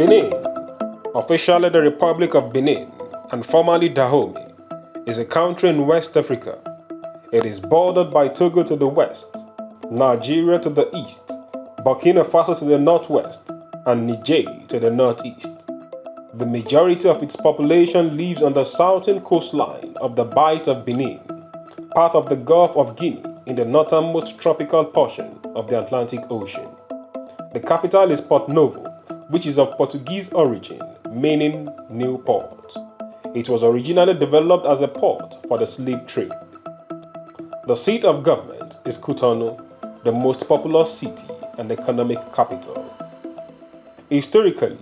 Benin, officially the Republic of Benin and formerly Dahomey, is a country in West Africa. It is bordered by Togo to the west, Nigeria to the east, Burkina Faso to the northwest, and Niger to the northeast. The majority of its population lives on the southern coastline of the Bight of Benin, part of the Gulf of Guinea in the northernmost tropical portion of the Atlantic Ocean. The capital is Port Novo, which is of Portuguese origin, meaning new port. It was originally developed as a port for the slave trade. The seat of government is Cotonou, the most populous city and economic capital. Historically,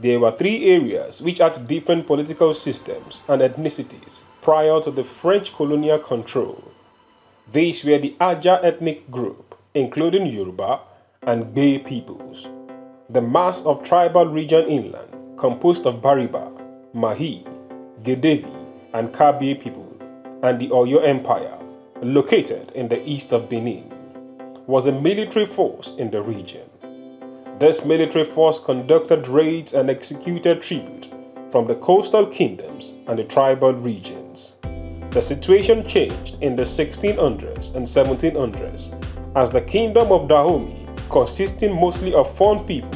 there were three areas which had different political systems and ethnicities prior to the French colonial control. These were the Aja ethnic group, including Yoruba and Bay peoples, the mass of tribal region inland composed of Bariba, Mahi, Gedevi, and Kabe people, and the Oyo Empire, located in the east of Benin, was a military force in the region. This military force conducted raids and executed tribute from the coastal kingdoms and the tribal regions. The situation changed in the 1600s and 1700s as the Kingdom of Dahomey, consisting mostly of Fon people,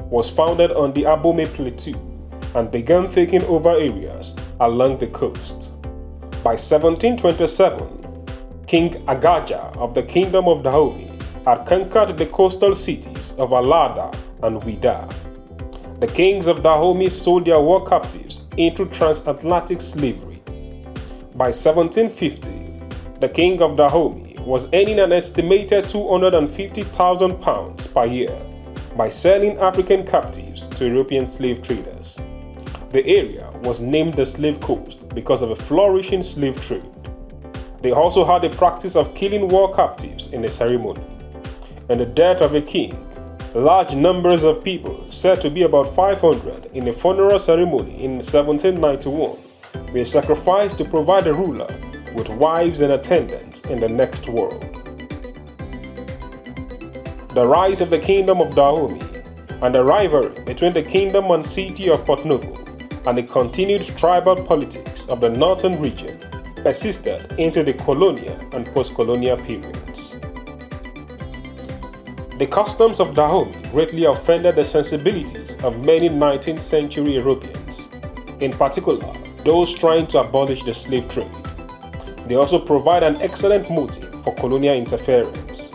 was founded on the Abomey Plateau and began taking over areas along the coast. By 1727, King Agaja of the Kingdom of Dahomey had conquered the coastal cities of Alada and Ouida. The kings of Dahomey sold their war captives into transatlantic slavery. By 1750, the king of Dahomey was earning an estimated £250,000 per year by selling African captives to European slave traders. The area was named the Slave Coast because of a flourishing slave trade. They also had a practice of killing war captives in a ceremony. On the death of a king, large numbers of people, said to be about 500 in a funeral ceremony in 1791, were sacrificed to provide the ruler with wives and attendants in the next world. The rise of the Kingdom of Dahomey and the rivalry between the kingdom and city of Port Novo and the continued tribal politics of the northern region persisted into the colonial and post-colonial periods. The customs of Dahomey greatly offended the sensibilities of many 19th century Europeans, in particular those trying to abolish the slave trade. They also provide an excellent motive for colonial interference.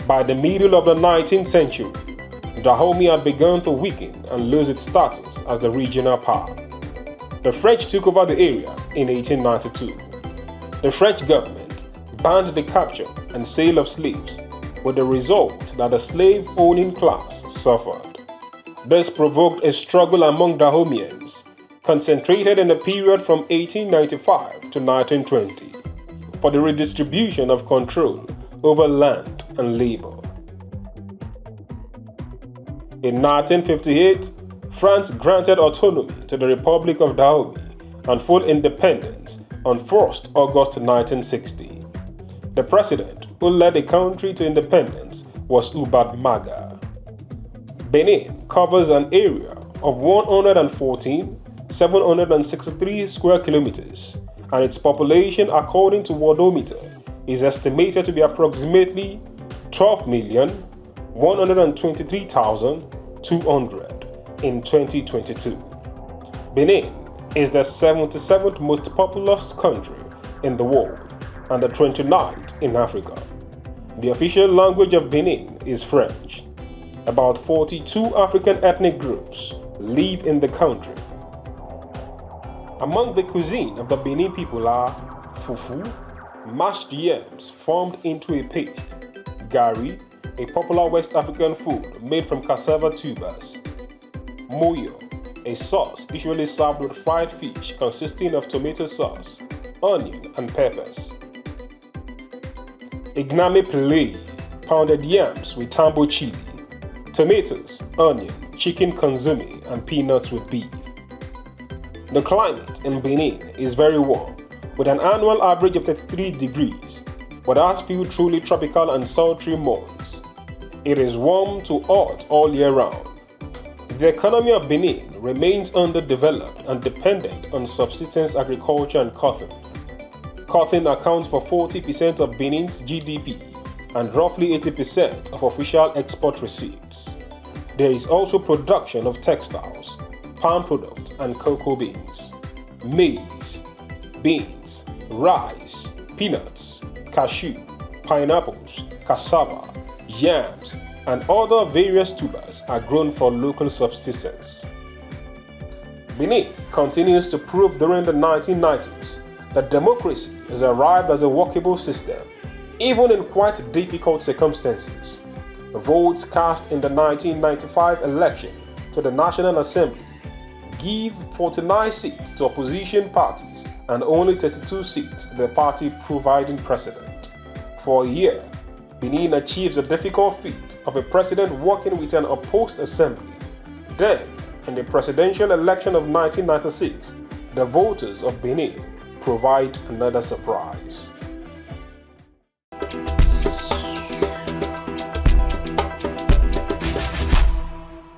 By the middle of the 19th century, Dahomey had begun to weaken and lose its status as the regional power. The French took over the area in 1892. The French government banned the capture and sale of slaves, with the result that the slave-owning class suffered. This provoked a struggle among Dahomeans, concentrated in the period from 1895 to 1920, for the redistribution of control over land and labor. In 1958, France granted autonomy to the Republic of Dahomey and full independence on 1st August 1960. The president who led the country to independence was Ubad Maga. Benin covers an area of 114,763 square kilometers, and its population, according to Worldometer, is estimated to be approximately 12,123,200 in 2022. Benin is the 77th most populous country in the world and the 29th in Africa. The official language of Benin is French. About 42 African ethnic groups live in the country. Among the cuisine of the Benin people are fufu, mashed yams formed into a paste, gari, a popular West African food made from cassava tubers, moyo, a sauce usually served with fried fish consisting of tomato sauce, onion, and peppers, igname pele, pounded yams with tambo chili, tomatoes, onion, chicken consomme, and peanuts with beef. The climate in Benin is very warm, with an annual average of 33 degrees, but has few truly tropical and sultry months. It is warm to hot all year round. The economy of Benin remains underdeveloped and dependent on subsistence agriculture and cotton. Cotton accounts for 40% of Benin's GDP and roughly 80% of official export receipts. There is also production of textiles, palm products and cocoa beans, maize, beans, rice, peanuts, cashew, pineapples, cassava, yams, and other various tubers are grown for local subsistence. Benin continues to prove during the 1990s that democracy has arrived as a workable system, even in quite difficult circumstances. Votes cast in the 1995 election to the National Assembly give 49 seats to opposition parties and only 32 seats to the party providing precedent. For a year, Benin achieves the difficult feat of a president working with an opposed assembly. Then, in the presidential election of 1996, the voters of Benin provide another surprise.